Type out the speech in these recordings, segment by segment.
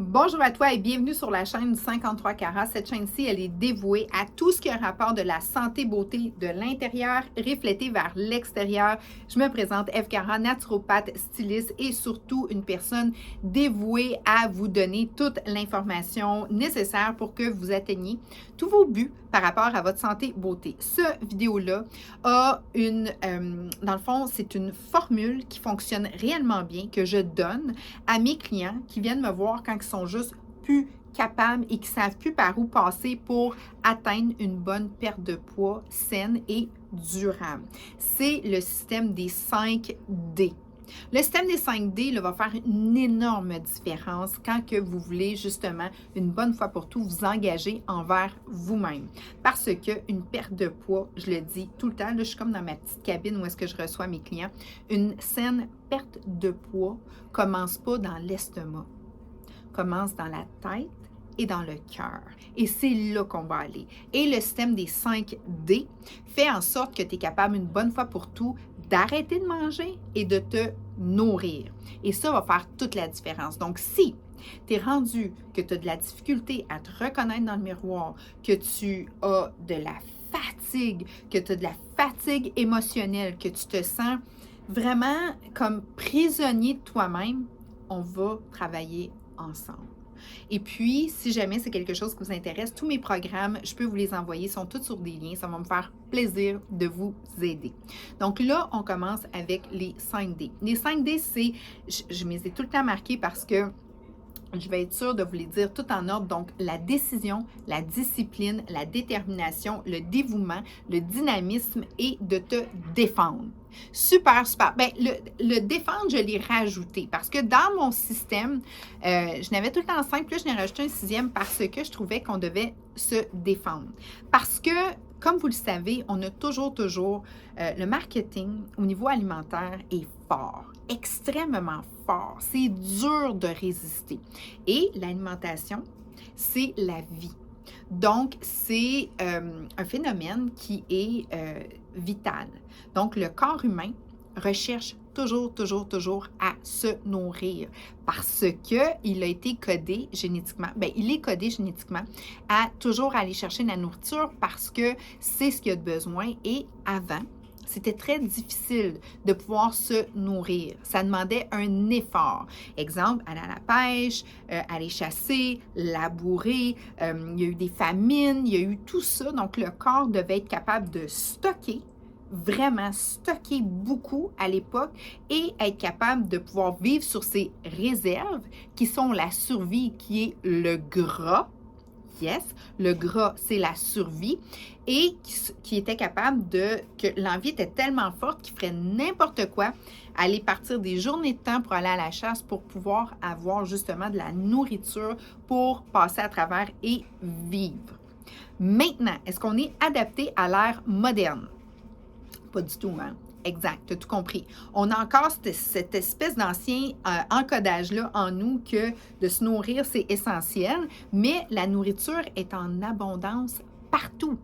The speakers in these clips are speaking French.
Bonjour à toi et bienvenue sur la chaîne du 53 carats. Cette chaîne-ci, elle est dévouée à tout ce qui a rapport de la santé beauté de l'intérieur reflété vers l'extérieur. Je me présente Eve Cara, naturopathe, styliste et surtout une personne dévouée à vous donner toute l'information nécessaire pour que vous atteigniez tous vos buts par rapport à votre santé beauté. Cette vidéo-là a dans le fond, c'est une formule qui fonctionne réellement bien, que je donne à mes clients qui viennent me voir quand ils sont juste plus capables et qui ne savent plus par où passer pour atteindre une bonne perte de poids saine et durable. C'est le système des 5D. Le système des 5D là, va faire une énorme différence quand que vous voulez justement, une bonne fois pour tout, vous engager envers vous-même. Parce qu'une perte de poids, je le dis tout le temps, là, je suis comme dans ma petite cabine où est-ce que je reçois mes clients, une saine perte de poids ne commence pas dans l'estomac, commence dans la tête et dans le cœur. Et c'est là qu'on va aller. Et le système des 5D fait en sorte que tu es capable une bonne fois pour tout d'arrêter de manger et de te nourrir. Et ça va faire toute la différence. Donc, si tu es rendu que tu as de la difficulté à te reconnaître dans le miroir, que tu as de la fatigue, que tu as de la fatigue émotionnelle, que tu te sens vraiment comme prisonnier de toi-même, on va travailler ensemble. Et puis, si jamais c'est quelque chose qui vous intéresse, tous mes programmes, je peux vous les envoyer, sont tous sur des liens. Ça va me faire plaisir de vous aider. Donc là, on commence avec les 5D. Les 5D, c'est, je me les ai tout le temps marqués parce que je vais être sûre de vous les dire tout en ordre. Donc, la décision, la discipline, la détermination, le dévouement, le dynamisme et de te défendre. Super, super. Bien, le défendre, je l'ai rajouté parce que dans mon système, je n'avais tout le temps 5, puis là, je n'ai rajouté un 6e parce que je trouvais qu'on devait se défendre. Parce que, comme vous le savez, on a toujours, le marketing au niveau alimentaire est fort, extrêmement fort. C'est dur de résister. Et l'alimentation, c'est la vie. Donc, c'est un phénomène qui est vital. Donc, le corps humain recherche toujours à se nourrir parce qu'il a été codé génétiquement, bien, il est codé génétiquement à toujours aller chercher de la nourriture parce que c'est ce qu'il a de besoin. Et avant, c'était très difficile de pouvoir se nourrir. Ça demandait un effort. Exemple, aller à la pêche, aller chasser, labourer. Il y a eu des famines, il y a eu tout ça. Donc, le corps devait être capable de stocker, vraiment stocker beaucoup à l'époque et être capable de pouvoir vivre sur ses réserves qui sont la survie, qui est le gras. Yes, le gras, c'est la survie et qui était capable que l'envie était tellement forte qu'il ferait n'importe quoi, aller partir des journées de temps pour aller à la chasse pour pouvoir avoir justement de la nourriture pour passer à travers et vivre. Maintenant, est-ce qu'on est adapté à l'ère moderne? Pas du tout, hein? Exact, tu as tout compris. On a encore cette espèce d'ancien encodage-là en nous que de se nourrir, c'est essentiel, mais la nourriture est en abondance partout.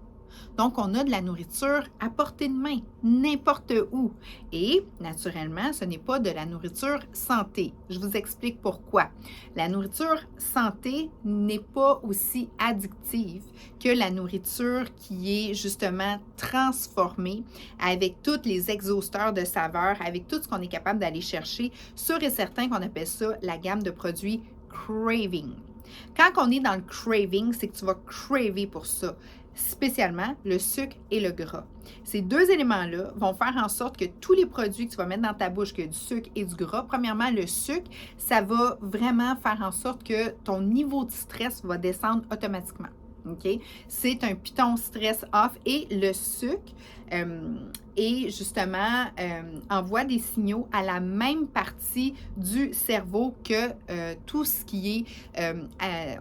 Donc, on a de la nourriture à portée de main, n'importe où. Et, naturellement, ce n'est pas de la nourriture santé. Je vous explique pourquoi. La nourriture santé n'est pas aussi addictive que la nourriture qui est justement transformée avec tous les exhausteurs de saveurs, avec tout ce qu'on est capable d'aller chercher. Sûr et certain qu'on appelle ça la gamme de produits craving. Quand on est dans le craving, c'est que tu vas craver pour ça, spécialement le sucre et le gras. Ces deux éléments-là vont faire en sorte que tous les produits que tu vas mettre dans ta bouche, que du sucre et du gras, premièrement, le sucre, ça va vraiment faire en sorte que ton niveau de stress va descendre automatiquement. Okay? C'est un piton stress off et le sucre envoie des signaux à la même partie du cerveau que tout ce qui est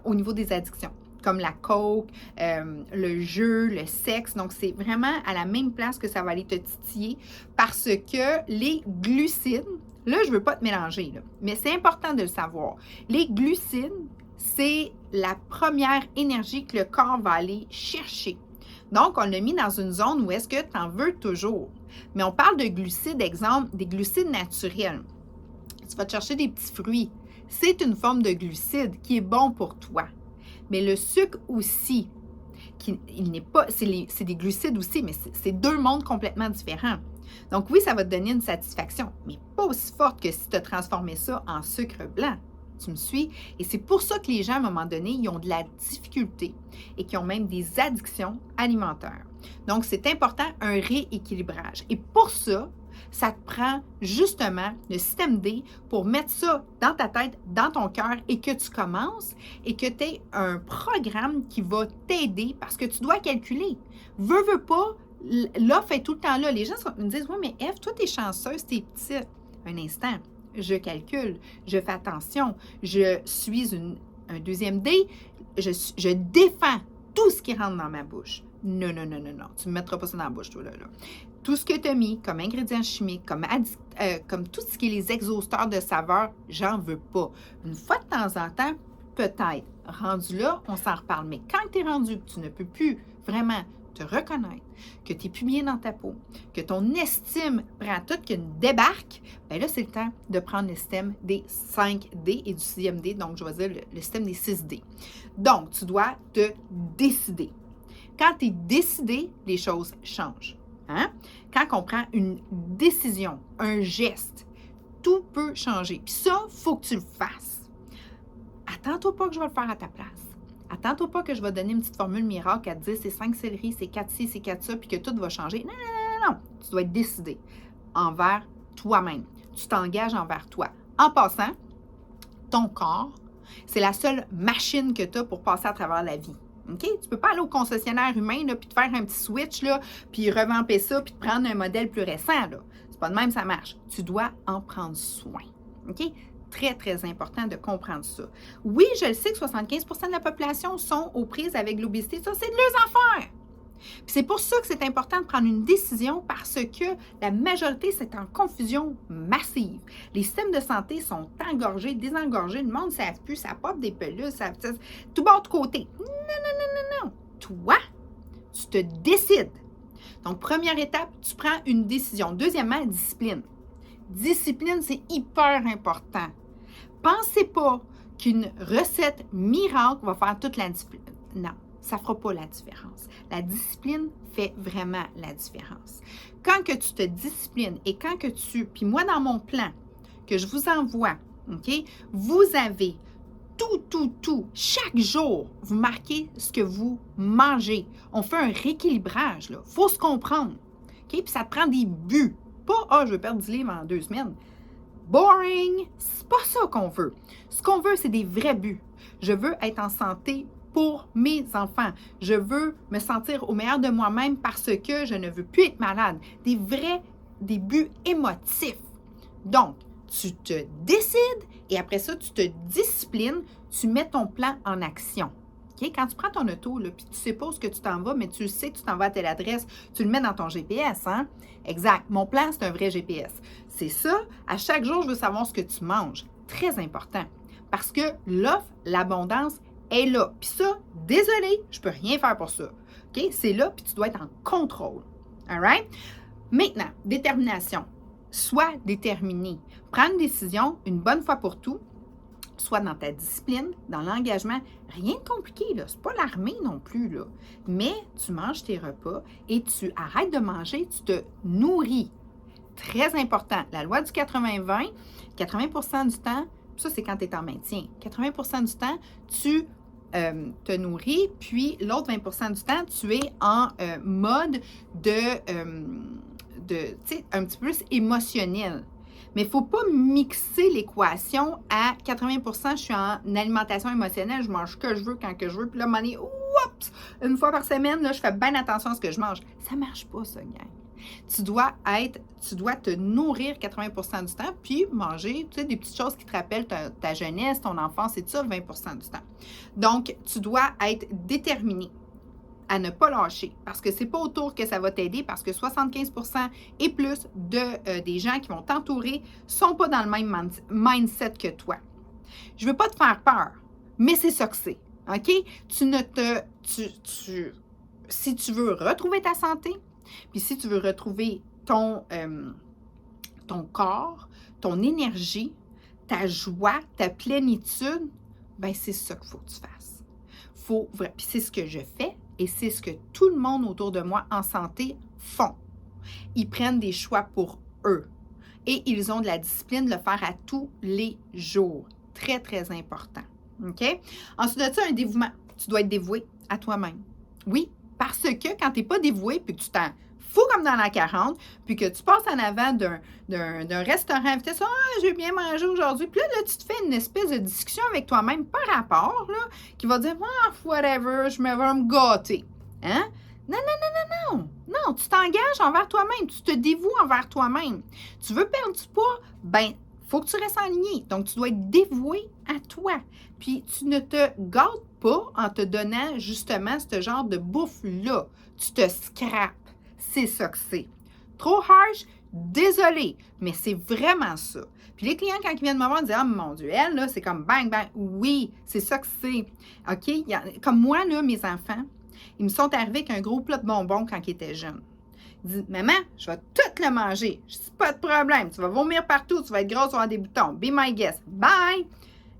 au niveau des addictions, comme la coke, le jeu, le sexe. Donc, c'est vraiment à la même place que ça va aller te titiller parce que les glucides, là, je ne veux pas te mélanger, là, mais c'est important de le savoir. Les glucides, c'est la première énergie que le corps va aller chercher. Donc, on l'a mis dans une zone où est-ce que tu en veux toujours. Mais on parle de glucides, exemple, des glucides naturels. Tu vas te chercher des petits fruits. c'est une forme de glucide qui est bon pour toi. Mais le sucre aussi, il n'est pas, c'est des glucides aussi, mais c'est deux mondes complètement différents. Donc oui, ça va te donner une satisfaction, mais pas aussi forte que si tu as transformé ça en sucre blanc. Tu me suis? Et c'est pour ça que les gens, à un moment donné, ils ont de la difficulté et qui ont même des addictions alimentaires. Donc, c'est important, un rééquilibrage. Et pour ça, ça te prend justement le système D pour mettre ça dans ta tête, dans ton cœur et que tu commences et que tu aies un programme qui va t'aider parce que tu dois calculer. Veux pas, l'offre est tout le temps là. Les gens me disent, oui, mais Eve, toi, t'es chanceuse, t'es petite. Un instant. Je calcule, je fais attention, je suis un deuxième D, je défends tout ce qui rentre dans ma bouche. Non, tu ne me mettras pas ça dans la bouche, toi, là. Tout ce que tu as mis comme ingrédients chimiques, comme tout ce qui est les exhausteurs de saveur, j'en veux pas. Une fois de temps en temps, peut-être. Rendu là, on s'en reparle. Mais quand tu es rendu, que tu ne peux plus vraiment te reconnaître, que tu n'es plus bien dans ta peau, que ton estime prend tout, qu'il y a une débarque, bien là, c'est le temps de prendre le système des 5D et du 6e D, donc je vais dire le système des 6D. Donc, tu dois te décider. Quand tu es décidé, les choses changent. Hein? Quand on prend une décision, un geste, tout peut changer. Puis ça, il faut que tu le fasses. Attends-toi pas que je vais le faire à ta place. Attends-toi pas que je vais donner une petite formule miracle à te dire c'est 5 céleri, c'est 4 ci, c'est 4 ça, puis que tout va changer. Non. Tu dois être décidé envers toi-même. Tu t'engages envers toi. En passant, ton corps, c'est la seule machine que tu as pour passer à travers la vie. OK? Tu ne peux pas aller au concessionnaire humain là, puis te faire un petit switch, là, puis revamper ça, puis te prendre un modèle plus récent. Là. C'est pas de même, ça marche. Tu dois en prendre soin. OK? Très, très important de comprendre ça. Oui, je le sais que 75% de la population sont aux prises avec l'obésité. Ça, c'est de leurs affaires. Puis c'est pour ça que c'est important de prendre une décision parce que la majorité, c'est en confusion massive. Les systèmes de santé sont engorgés, désengorgés. Le monde ne savent plus, ça pop des pelules, ça tout bord de côté. Non. Toi, tu te décides. Donc, première étape, tu prends une décision. Deuxièmement, discipline. Discipline, c'est hyper important. Pensez pas qu'une recette miracle va faire toute la différence. Non, ça ne fera pas la différence. La discipline fait vraiment la différence. Quand que tu te disciplines et quand que puis moi dans mon plan que je vous envoie, OK, vous avez tout, chaque jour, vous marquez ce que vous mangez. On fait un rééquilibrage, là. Il faut se comprendre. OK? Puis ça te prend des buts. Pas, je veux perdre 10 livres en 2 semaines. Boring! C'est pas ça qu'on veut. Ce qu'on veut, c'est des vrais buts. Je veux être en santé pour mes enfants. Je veux me sentir au meilleur de moi-même parce que je ne veux plus être malade. Des buts émotifs. Donc, tu te décides et après ça, tu te disciplines, tu mets ton plan en action. Okay? Quand tu prends ton auto, puis tu ne sais pas où que tu t'en vas, mais tu sais que tu t'en vas à telle adresse, tu le mets dans ton GPS, hein? Exact. Mon plan, c'est un vrai GPS. C'est ça. À chaque jour, je veux savoir ce que tu manges. Très important. Parce que l'offre, l'abondance est là. Puis ça, désolé, je ne peux rien faire pour ça. OK? C'est là, puis tu dois être en contrôle. All right? Maintenant, détermination. Sois déterminé. Prends une décision une bonne fois pour tout. Soit dans ta discipline, dans l'engagement. Rien de compliqué, là. C'est pas l'armée non plus, là. Mais tu manges tes repas et tu arrêtes de manger, tu te nourris. Très important. La loi du 80-20, 80% du temps, ça c'est quand tu es en maintien. 80% du temps, tu te nourris, puis l'autre 20% du temps, tu es en mode tu sais, un petit peu plus émotionnel. Mais il ne faut pas mixer l'équation à 80%, je suis en alimentation émotionnelle, je mange ce que je veux quand que je veux. Puis là, à un moment donné, oups, une fois par semaine, là, je fais bien attention à ce que je mange. Ça ne marche pas, ça, gang. Tu dois te nourrir 80% du temps, puis manger, tu sais, des petites choses qui te rappellent ta jeunesse, ton enfance, et tout ça, 20% du temps. Donc, tu dois être déterminé à ne pas lâcher parce que c'est pas autour que ça va t'aider parce que 75% et plus des gens qui vont t'entourer sont pas dans le même mindset que toi. Je veux pas te faire peur, mais c'est ça que c'est. OK? Si tu veux retrouver ta santé, puis si tu veux retrouver ton corps, ton énergie, ta joie, ta plénitude, ben c'est ça qu'il faut que tu fasses. Puis c'est ce que je fais et c'est ce que tout le monde autour de moi en santé font. Ils prennent des choix pour eux et ils ont de la discipline de le faire à tous les jours. Très, très important. OK? Ensuite de ça, un dévouement. Tu dois être dévoué à toi-même. Oui, parce que quand tu n'es pas dévoué puis que tu t'en fous comme dans la 40, puis que tu passes en avant d'un restaurant, puis tu dis « Ah, j'ai bien mangé aujourd'hui », puis là, tu te fais une espèce de discussion avec toi-même par rapport, là, qui va dire « Ah, whatever, je vais me gâter. » Hein? Non, non, non, non, non. Non, tu t'engages envers toi-même. Tu te dévoues envers toi-même. Tu veux perdre du poids? Ben, il faut que tu restes aligné. Donc, tu dois être dévoué à toi. Puis, tu ne te gâtes pas en te donnant justement ce genre de bouffe-là. Tu te scrapes. C'est ça que c'est. Trop harsh? Désolé, mais c'est vraiment ça. Puis les clients, quand ils viennent me voir, ils disent « Ah, mon Dieu, elle, là, c'est comme bang, bang. » Oui, c'est ça que c'est. OK? Comme moi, là, mes enfants, ils me sont arrivés avec un gros plat de bonbons quand ils étaient jeunes. Ils disent « Maman, je vais tout le manger. Je dis pas de problème. Tu vas vomir partout. Tu vas être grosse, tu vas avoir des boutons. Be my guest. Bye! »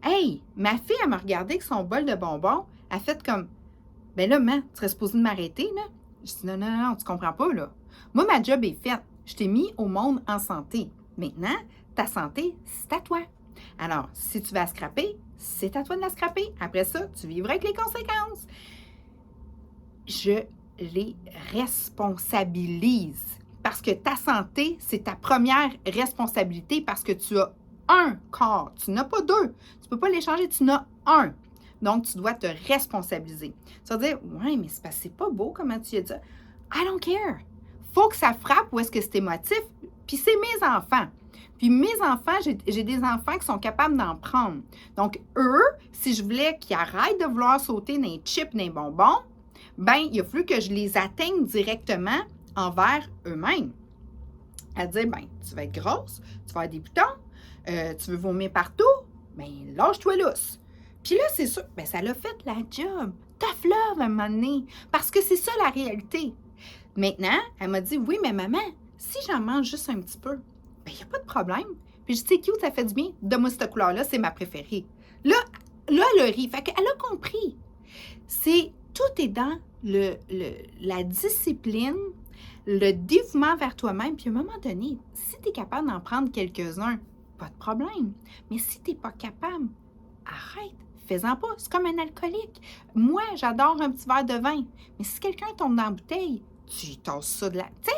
Hey, ma fille, elle m'a regardé avec son bol de bonbons. Elle a fait comme « Ben là, maman, tu serais supposée de m'arrêter, là? » Je dis « Non, non, non, tu comprends pas, là. Moi, ma job est faite. Je t'ai mis au monde en santé. Maintenant, ta santé, c'est à toi. Alors, si tu vas la scraper, c'est à toi de la scraper. Après ça, tu vivras avec les conséquences. » Je les responsabilise. Parce que ta santé, c'est ta première responsabilité parce que tu as un corps. Tu n'as pas deux. Tu ne peux pas les changer, tu n'as un. Donc, tu dois te responsabiliser. Tu vas dire, ouais, mais c'est pas beau comment tu as dit. I don't care. Faut que ça frappe où est-ce que c'est émotif. Puis c'est mes enfants. Puis mes enfants, j'ai des enfants qui sont capables d'en prendre. Donc, eux, si je voulais qu'ils arrêtent de vouloir sauter dans les chips, dans les bonbons, ben, il a fallu que je les atteigne directement envers eux-mêmes. À dire, ben, tu vas être grosse, tu vas avoir des boutons, tu veux vomir partout, ben, lâche-toi lousse. Puis là, c'est sûr, ben, ça l'a fait la job. Tough love à un moment donné. Parce que c'est ça la réalité. Maintenant, elle m'a dit, oui, mais maman, si j'en mange juste un petit peu, ben, il n'y a pas de problème. Puis je dis, c'est cute, ça fait du bien. Donne-moi cette couleur-là, c'est ma préférée. Là, elle a ri. Fait qu'elle a compris. Tout est dans la discipline, le dévouement vers toi-même. Puis à un moment donné, si tu es capable d'en prendre quelques-uns, pas de problème. Mais si tu n'es pas capable, arrête, fais-en pas. C'est comme un alcoolique. Moi, j'adore un petit verre de vin. Mais si quelqu'un tombe dans la bouteille, tu tasses ça de la... Tu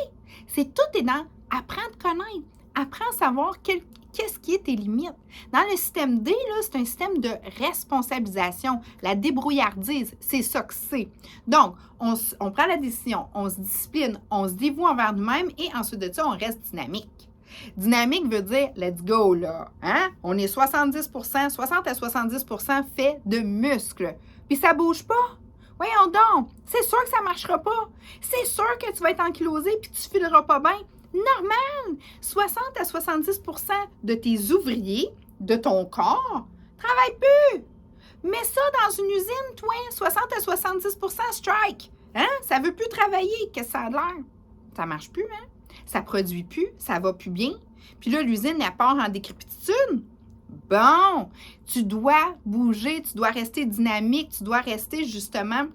sais, tout est dans apprendre à connaître. Apprends à savoir qu'est-ce qui est tes limites. Dans le système D, là, c'est un système de responsabilisation, la débrouillardise, c'est ça que c'est. Donc, on prend la décision, on se discipline, on se dévoue envers nous-mêmes et ensuite de ça, on reste dynamique. Dynamique veut dire let's go, là. Hein? On est 60 à 70 fait de muscles. Puis ça bouge pas. Voyons donc, c'est sûr que ça marchera pas. C'est sûr que tu vas être ankylosé puis tu fileras pas bien. Normal! 60 à 70 de tes ouvriers, de ton corps, travaillent plus. Mets ça dans une usine, toi, 60 à 70 strike. Hein? Ça veut plus travailler. Qu'est-ce que ça a l'air? Ça marche plus, hein? Ça produit plus, ça va plus bien. Puis là, l'usine, elle part en décrépitude. Bon, tu dois bouger, tu dois rester dynamique, tu dois rester justement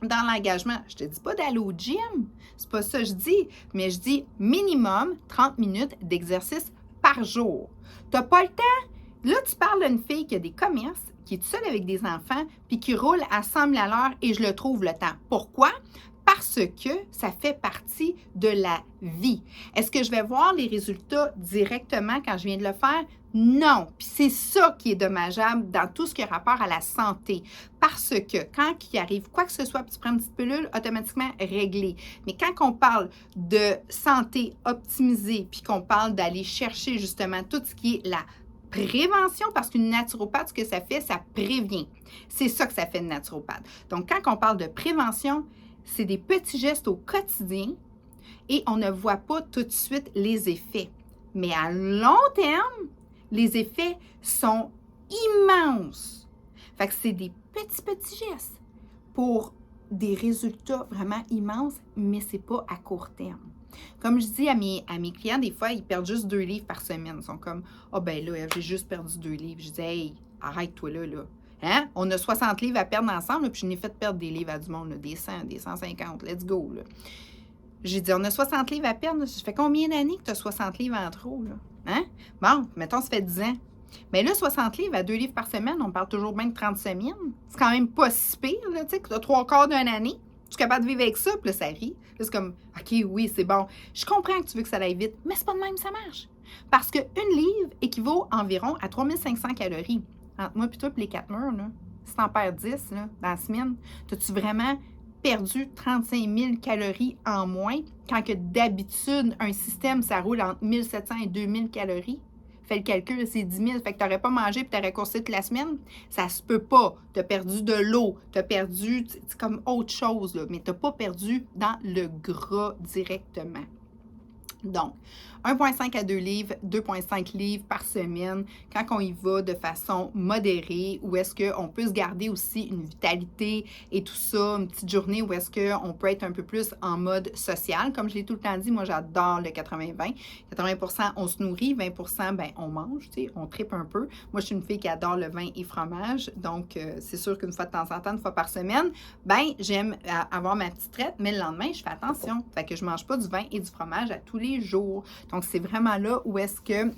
dans l'engagement. Je te dis pas d'aller au gym, c'est pas ça que je dis, mais je dis minimum 30 minutes d'exercice par jour. Tu n'as pas le temps? Là, tu parles d'une fille qui a des commerces, qui est seule avec des enfants, puis qui roule à 100 000 à l'heure et je le trouve le temps. Pourquoi? Parce que ça fait partie de la vie. Est-ce que je vais voir les résultats directement quand je viens de le faire? Non. Puis c'est ça qui est dommageable dans tout ce qui a rapport à la santé. Parce que quand il arrive quoi que ce soit, puis tu prends une petite pilule, automatiquement réglé. Mais quand on parle de santé optimisée, puis qu'on parle d'aller chercher justement tout ce qui est la prévention, parce qu'une naturopathe, ce que ça fait, ça prévient. C'est ça que ça fait une naturopathe. Donc, quand on parle de prévention, c'est des petits gestes au quotidien et on ne voit pas tout de suite les effets. Mais à long terme, les effets sont immenses. Fait que c'est des petits gestes pour des résultats vraiment immenses, mais ce n'est pas à court terme. Comme je dis à mes clients, des fois, ils perdent juste 2 livres par semaine. Ils sont comme, ah ben là, j'ai juste perdu 2 livres. Je dis, hey, arrête-toi là. Hein? On a 60 livres à perdre ensemble, là, puis je n'ai fait perdre des livres à du monde, là, des 100, des 150, let's go. Là. J'ai dit, on a 60 livres à perdre. Ça fait combien d'années que tu as 60 livres en trop? Là? Hein? Bon, mettons, ça fait 10 ans. Mais là, 60 livres à 2 livres par semaine, on parle toujours bien de 30 semaines. C'est quand même pas si pire, là, tu sais, que tu as 3/4 d'une année. Tu es capable de vivre avec ça, puis là, ça rit. Là, c'est comme, OK, oui, c'est bon. Je comprends que tu veux que ça aille vite, mais c'est pas de même ça marche. Parce qu'une livre équivaut environ à 3500 calories. Entre moi et toi, puis les 4 murs, là, si t'en perds 10 là, dans la semaine, as-tu vraiment perdu 35 000 calories en moins quand que d'habitude, un système, ça roule entre 1700 et 2000 calories? Fais le calcul, c'est 10 000. Fait que tu n'aurais pas mangé et tu aurais coursé toute la semaine. Ça se peut pas. Tu as perdu de l'eau. Tu as perdu, c'est comme autre chose, là, mais tu n'as pas perdu dans le gras directement. Donc, 1,5 à 2 livres, 2,5 livres par semaine, quand on y va de façon modérée, où est-ce qu'on peut se garder aussi une vitalité et tout ça, une petite journée où est-ce qu'on peut être un peu plus en mode social. Comme je l'ai tout le temps dit, moi j'adore le 80-20. 80% on se nourrit, 20% ben, on mange, tu sais, on tripe un peu. Moi je suis une fille qui adore le vin et fromage, donc c'est sûr qu'une fois de temps en temps, une fois par semaine, ben j'aime avoir ma petite traite, mais le lendemain, je fais attention. Fait que je mange pas du vin et du fromage à tous les jours. Donc, c'est vraiment là où est-ce que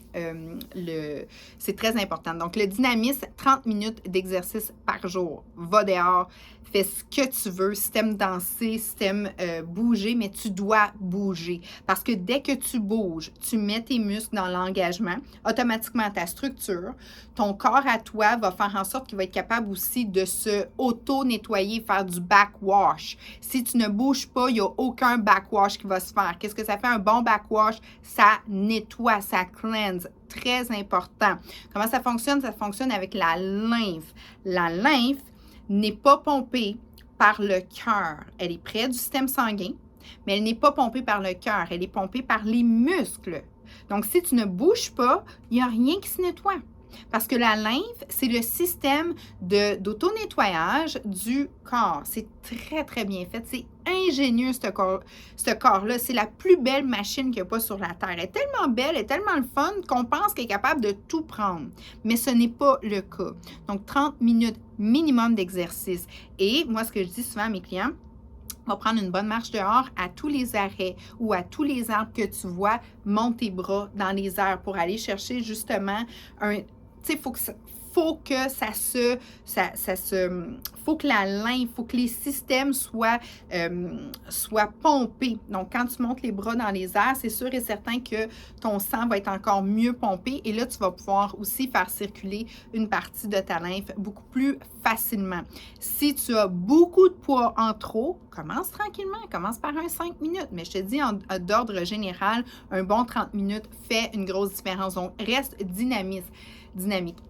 c'est très important. Donc, le dynamisme, 30 minutes d'exercice par jour. Va dehors, fais ce que tu veux. Si t'aimes danser, si t'aimes bouger, mais tu dois bouger. Parce que dès que tu bouges, tu mets tes muscles dans l'engagement, automatiquement ta structure, ton corps à toi va faire en sorte qu'il va être capable aussi de se auto-nettoyer, faire du backwash. Si tu ne bouges pas, il n'y a aucun backwash qui va se faire. Qu'est-ce que ça fait un bon backwash? Ça nettoie, ça cleanse. Très important. Comment ça fonctionne? Ça fonctionne avec la lymphe. La lymphe n'est pas pompée par le cœur. Elle est près du système sanguin, mais elle n'est pas pompée par le cœur. Elle est pompée par les muscles. Donc, si tu ne bouges pas, il n'y a rien qui se nettoie. Parce que la lymphe, c'est le système d'auto-nettoyage du corps. C'est très, très bien fait. C'est ingénieux, ce corps-là. C'est la plus belle machine qu'il n'y a pas sur la Terre. Elle est tellement belle, elle est tellement le fun qu'on pense qu'elle est capable de tout prendre. Mais ce n'est pas le cas. Donc, 30 minutes minimum d'exercice. Et moi, ce que je dis souvent à mes clients, on va prendre une bonne marche dehors à tous les arrêts ou à tous les arbres que tu vois, monte tes bras dans les airs pour aller chercher justement un... Tu sais, faut que la lymphe, faut que les systèmes soient pompés. Donc, quand tu montes les bras dans les airs, c'est sûr et certain que ton sang va être encore mieux pompé et là, tu vas pouvoir aussi faire circuler une partie de ta lymphe beaucoup plus facilement. Si tu as beaucoup de poids en trop, commence tranquillement, commence par un 5 minutes. Mais je te dis, d'ordre général, un bon 30 minutes fait une grosse différence. Donc, reste dynamique.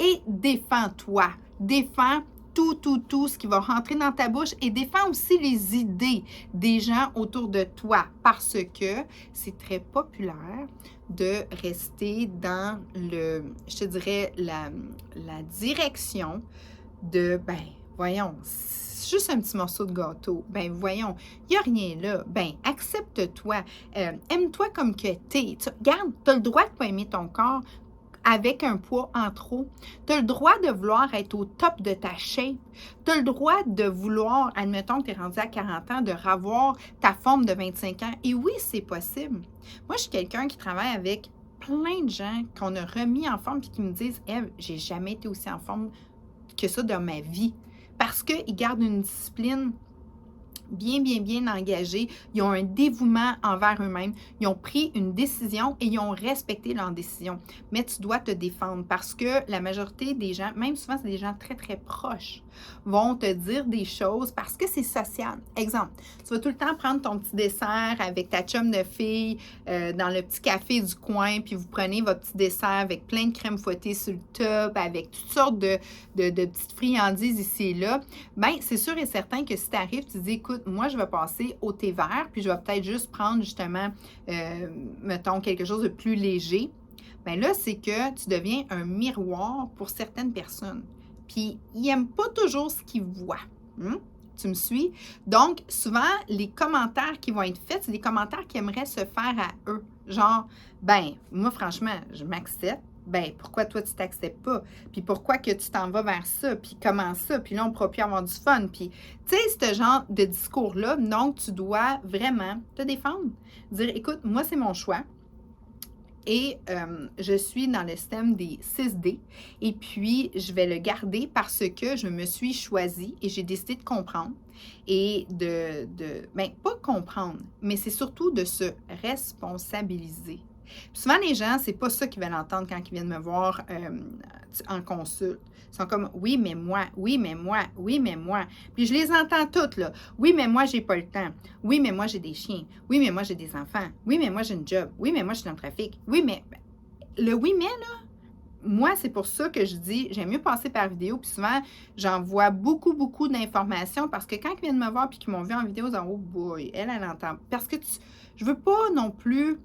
Et défends-toi. Défends tout ce qui va rentrer dans ta bouche et défends aussi les idées des gens autour de toi parce que c'est très populaire de rester dans je te dirais, la direction de, ben, voyons, c'est juste un petit morceau de gâteau. Ben, voyons, il n'y a rien là. Ben, accepte-toi. Aime-toi comme que t'es. Regarde, tu as le droit de ne pas aimer ton corps avec un poids en trop. Tu as le droit de vouloir être au top de ta shape. Tu as le droit de vouloir, admettons que tu es rendu à 40 ans, de revoir ta forme de 25 ans. Et oui, c'est possible. Moi, je suis quelqu'un qui travaille avec plein de gens qu'on a remis en forme et qui me disent « Ève, j'ai jamais été aussi en forme que ça dans ma vie. » Parce qu'ils gardent une discipline bien engagés, ils ont un dévouement envers eux-mêmes, ils ont pris une décision et ils ont respecté leur décision. Mais tu dois te défendre parce que la majorité des gens, même souvent c'est des gens très très proches, vont te dire des choses parce que c'est social. Exemple, tu vas tout le temps prendre ton petit dessert avec ta chum de fille dans le petit café du coin, puis vous prenez votre petit dessert avec plein de crème fouettée sur le top, avec toutes sortes de petites friandises ici et là. Bien, c'est sûr et certain que si tu arrives, tu dis, écoute, moi, je vais passer au thé vert, puis je vais peut-être juste prendre justement, mettons, quelque chose de plus léger. Bien là, c'est que tu deviens un miroir pour certaines personnes. Puis, ils n'aiment pas toujours ce qu'ils voient. Tu me suis? Donc, souvent, les commentaires qui vont être faits, c'est des commentaires qui aimeraient se faire à eux. Genre, ben, moi, franchement, je m'accepte. Ben, pourquoi toi, tu t'acceptes pas? Puis pourquoi que tu t'en vas vers ça? Puis comment ça? Puis là, on ne pourra plus avoir du fun. Puis, tu sais, ce genre de discours-là, donc, tu dois vraiment te défendre. Dire, écoute, moi, c'est mon choix. Et je suis dans le système des 6D et puis je vais le garder parce que je me suis choisie et j'ai décidé de comprendre et ben, pas comprendre, mais c'est surtout de se responsabiliser. Puis souvent, les gens, c'est pas ça qu'ils veulent entendre quand ils viennent me voir en consulte. Ils sont comme, oui, mais moi, oui, mais moi, oui, mais moi. Puis je les entends toutes, là. Oui, mais moi, j'ai pas le temps. Oui, mais moi, j'ai des chiens. Oui, mais moi, j'ai des enfants. Oui, mais moi, j'ai une job. Oui, mais moi, je suis dans le trafic. Oui, mais... Le oui, mais, là, moi, c'est pour ça que je dis, j'aime mieux passer par vidéo. Puis souvent, j'envoie beaucoup d'informations parce que quand ils viennent me voir puis qu'ils m'ont vu en vidéo, ils disent, oh boy, elle entend. Parce que je veux pas non plus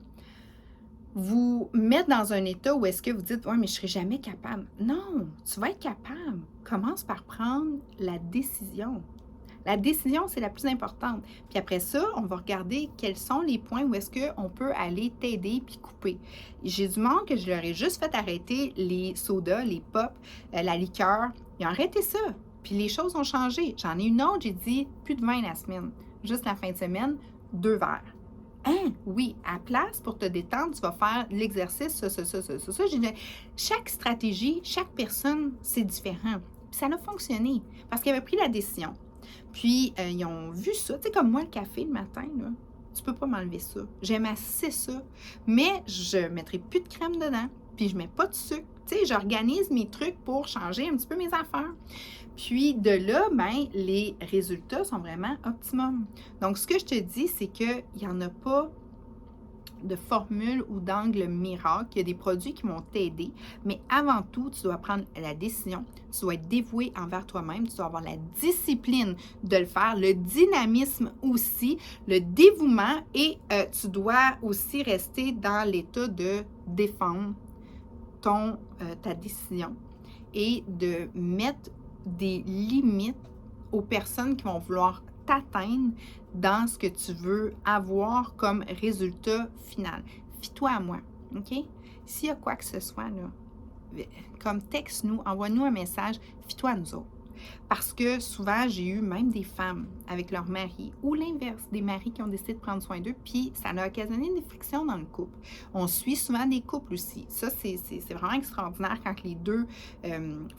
vous mettre dans un état où est-ce que vous dites, ouais, mais je ne serai jamais capable. Non, tu vas être capable. Commence par prendre la décision. La décision, c'est la plus importante. Puis après ça, on va regarder quels sont les points où est-ce qu'on peut aller t'aider puis couper. J'ai du monde que je leur ai juste fait arrêter les sodas, les pops, la liqueur. Ils ont arrêté ça. Puis les choses ont changé. J'en ai une autre, j'ai dit plus de 20 la semaine. Juste la fin de semaine, 2 verres. Hein? Oui, à place pour te détendre, tu vas faire l'exercice, ça. Chaque stratégie, chaque personne, c'est différent. Puis ça a fonctionné parce qu'ils avaient pris la décision. Puis, ils ont vu ça. Tu sais, comme moi, le café le matin, là, tu peux pas m'enlever ça. J'aime assez ça. Mais je ne mettrai plus de crème dedans. Puis, je ne mets pas de sucre. Tu sais, j'organise mes trucs pour changer un petit peu mes affaires. Puis, de là, ben, les résultats sont vraiment optimum. Donc, ce que je te dis, c'est qu'il n'y en a pas de formule ou d'angle miracle. Il y a des produits qui vont t'aider, mais avant tout, tu dois prendre la décision, tu dois être dévoué envers toi-même, tu dois avoir la discipline de le faire, le dynamisme aussi, le dévouement et tu dois aussi rester dans l'état de défendre ta décision et de mettre des limites aux personnes qui vont vouloir t'atteindre dans ce que tu veux avoir comme résultat final. Fie-toi à moi, OK? S'il y a quoi que ce soit, là, comme texte-nous, envoie-nous un message, fie-toi à nous autres. Parce que souvent, j'ai eu même des femmes avec leur mari ou l'inverse, des maris qui ont décidé de prendre soin d'eux, puis ça a occasionné des frictions dans le couple. On suit souvent des couples aussi. Ça, c'est vraiment extraordinaire quand les deux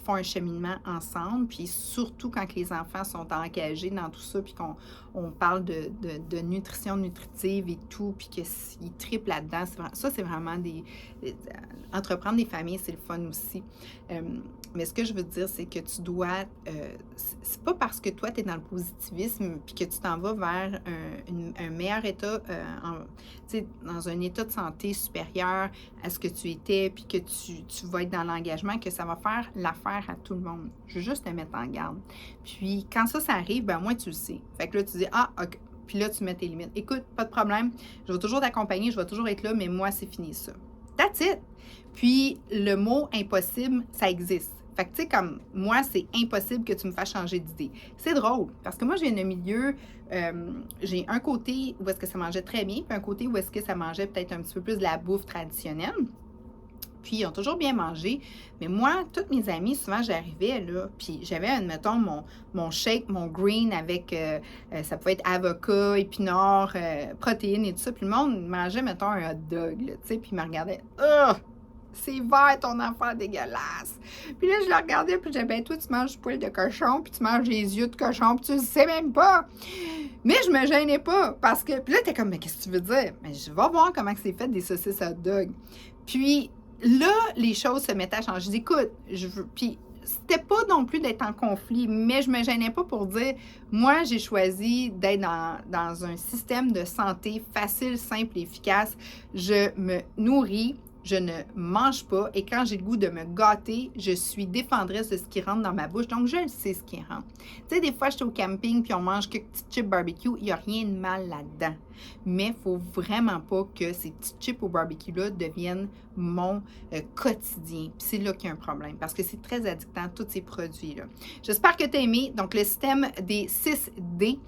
font un cheminement ensemble, puis surtout quand les enfants sont engagés dans tout ça, puis qu'on parle de nutrition nutritive et tout, puis qu'ils trippent là-dedans. Ça, c'est vraiment entreprendre des familles, c'est le fun aussi. Mais ce que je veux dire, c'est que tu dois... c'est pas parce que toi, tu es dans le positivisme puis que tu t'en vas vers un meilleur état, dans un état de santé supérieur à ce que tu étais puis que tu vas être dans l'engagement, que ça va faire l'affaire à tout le monde. Je veux juste te mettre en garde. Puis quand ça arrive, ben moi, tu le sais. Fait que là, tu dis, ah, OK. Puis là, tu mets tes limites. Écoute, pas de problème. Je vais toujours t'accompagner, je vais toujours être là, mais moi, c'est fini ça. That's it. Puis le mot impossible, ça existe. Fait que, tu sais, comme moi, c'est impossible que tu me fasses changer d'idée. C'est drôle, parce que moi, j'ai un milieu, j'ai un côté où est-ce que ça mangeait très bien, puis un côté où est-ce que ça mangeait peut-être un petit peu plus de la bouffe traditionnelle. Puis, ils ont toujours bien mangé. Mais moi, toutes mes amies, souvent, j'arrivais, là, puis j'avais, admettons, mon shake, mon green avec, ça pouvait être avocat, épinards, protéines et tout ça. Puis le monde mangeait, mettons, un hot dog, là, tu sais, puis il me regardait. Oh! C'est vert ton affaire dégueulasse. Puis là, je le regardais, puis je disais, ben toi, tu manges du poil de cochon, puis tu manges les yeux de cochon, puis tu le sais même pas. Mais je me gênais pas, parce que, puis là, t'es comme, mais qu'est-ce que tu veux dire? Mais je vais voir comment c'est fait des saucisses hot dog. Puis là, les choses se mettaient à changer. Je dis, écoute, je veux, puis c'était pas non plus d'être en conflit, mais je me gênais pas pour dire, moi, j'ai choisi d'être dans un système de santé facile, simple et efficace. Je me nourris je ne mange pas et quand j'ai le goût de me gâter, je suis défendresse de ce qui rentre dans ma bouche. Donc, je le sais ce qui rentre. Tu sais, des fois, je suis au camping puis on mange quelques petites chips barbecue. Il n'y a rien de mal là-dedans. Mais il ne faut vraiment pas que ces petites chips au barbecue-là deviennent mon quotidien. Puis c'est là qu'il y a un problème parce que c'est très addictant, tous ces produits-là. J'espère que tu as aimé. Donc, le système des 6D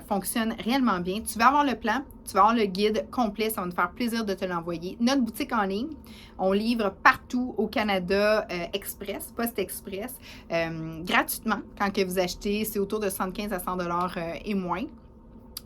fonctionne réellement bien. Tu vas avoir le plan, tu vas avoir le guide complet. Ça va nous faire plaisir de te l'envoyer. Notre boutique en ligne, on livre partout au Canada express, post express, gratuitement. Quand que vous achetez, c'est autour de 75 à 100 $ et moins.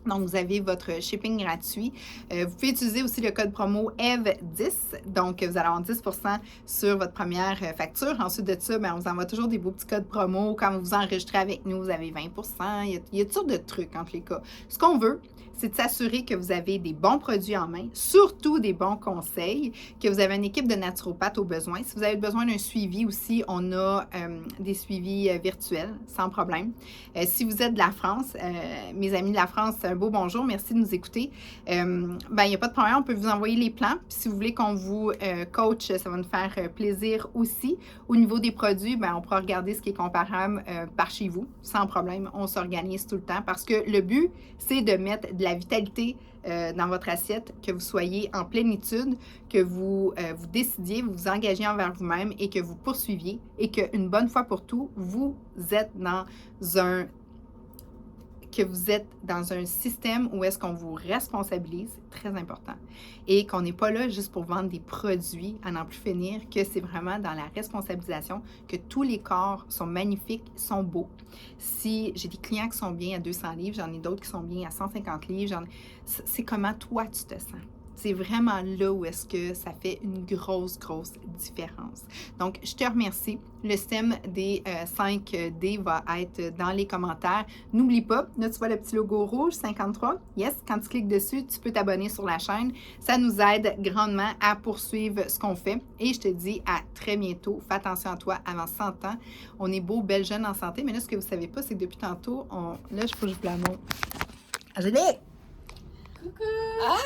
Donc, vous avez votre shipping gratuit. Vous pouvez utiliser aussi le code promo EV10. Donc, vous allez avoir 10 % sur votre première facture. Ensuite de ça, bien, on vous envoie toujours des beaux petits codes promo. Quand vous vous enregistrez avec nous, vous avez 20 %. Il y a toutes sortes de trucs entre les cas. Ce qu'on veut, c'est de s'assurer que vous avez des bons produits en main, surtout des bons conseils, que vous avez une équipe de naturopathes au besoin. Si vous avez besoin d'un suivi aussi, on a des suivis virtuels, sans problème. Si vous êtes de la France, mes amis de la France, un beau bonjour, merci de nous écouter. Il n'y a pas de problème, on peut vous envoyer les plans. Puis si vous voulez qu'on vous coach, ça va nous faire plaisir aussi. Au niveau des produits, on pourra regarder ce qui est comparable par chez vous, sans problème. On s'organise tout le temps parce que le but, c'est de mettre de la vitalité dans votre assiette, que vous soyez en plénitude, que vous décidiez, vous vous engagez envers vous-même et que vous poursuiviez et qu'une bonne fois pour tout, vous êtes dans un système où est-ce qu'on vous responsabilise, c'est très important, et qu'on n'est pas là juste pour vendre des produits à n'en plus finir, que c'est vraiment dans la responsabilisation, que tous les corps sont magnifiques, sont beaux. Si j'ai des clients qui sont bien à 200 livres, j'en ai d'autres qui sont bien à 150 livres, c'est comment toi tu te sens. C'est vraiment là où est-ce que ça fait une grosse, grosse différence. Donc, je te remercie. Le système des 5D va être dans les commentaires. N'oublie pas, là, tu vois le petit logo rouge, 53. Yes, quand tu cliques dessus, tu peux t'abonner sur la chaîne. Ça nous aide grandement à poursuivre ce qu'on fait. Et je te dis à très bientôt. Fais attention à toi avant 100 ans. On est beau, belle, jeune, en santé. Mais là, ce que vous ne savez pas, c'est que depuis tantôt, là, il faut que je vous la montre. Angélique! Coucou! Ah!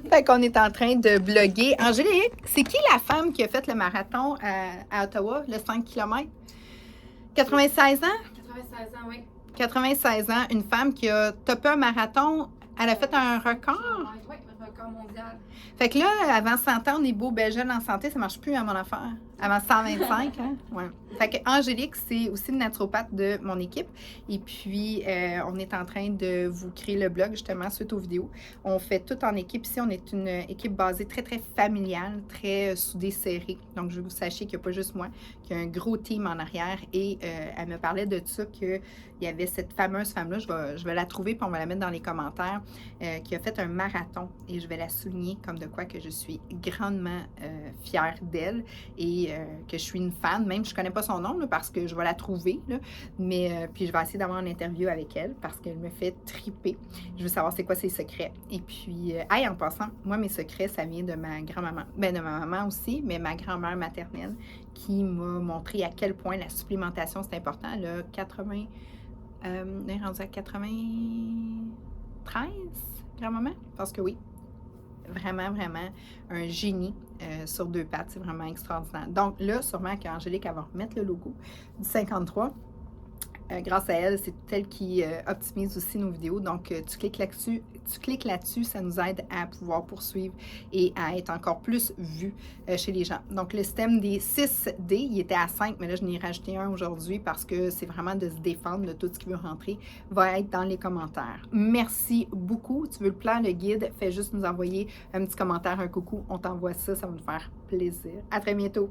Fait qu'on est en train de bloguer. Angélique, c'est qui la femme qui a fait le marathon à Ottawa, le 5 km? 96 ans? 96 ans, oui. 96 ans, une femme qui a topé un marathon. Elle a fait un record. Oui, un record mondial. Fait que là, avant 100 ans, on est beau, belle, jeune, en santé, ça marche plus à mon affaire. Avant 125, hein? Ouais. Fait que Angélique, c'est aussi une naturopathe de mon équipe. Et puis, on est en train de vous créer le blog, justement, suite aux vidéos. On fait tout en équipe. Ici, on est une équipe basée très, très familiale, très soudée, serrée. Donc, je veux que vous sachiez qu'il n'y a pas juste moi, qu'il y a un gros team en arrière. Et elle me parlait de ça, qu'il y avait cette fameuse femme-là, je vais la trouver, puis on va la mettre dans les commentaires, qui a fait un marathon. Et je vais la souligner comme de quoi que je suis grandement fière d'elle. Et que je suis une fan, même je ne connais pas son nom là, parce que je vais la trouver, là, mais puis je vais essayer d'avoir une interview avec elle parce qu'elle me fait triper. Je veux savoir c'est quoi ses secrets. Et puis, en passant, moi mes secrets, ça vient de ma grand-maman, de ma maman aussi, mais ma grand-mère maternelle qui m'a montré à quel point la supplémentation c'est important. Elle a 80, on est rendu à 93, grand-maman, parce que oui. Vraiment, vraiment un génie sur deux pattes. C'est vraiment extraordinaire. Donc là, sûrement qu'Angélique, elle va remettre le logo du 53. Grâce à elle, c'est elle qui optimise aussi nos vidéos. Donc, tu cliques là-dessus, ça nous aide à pouvoir poursuivre et à être encore plus vu chez les gens. Donc, le système des 6D, il était à 5, mais là, je n'ai rajouté un aujourd'hui parce que c'est vraiment de se défendre de tout ce qui veut rentrer, va être dans les commentaires. Merci beaucoup. Tu veux le plan, le guide, fais juste nous envoyer un petit commentaire, un coucou. On t'envoie ça, ça va nous faire plaisir. À très bientôt.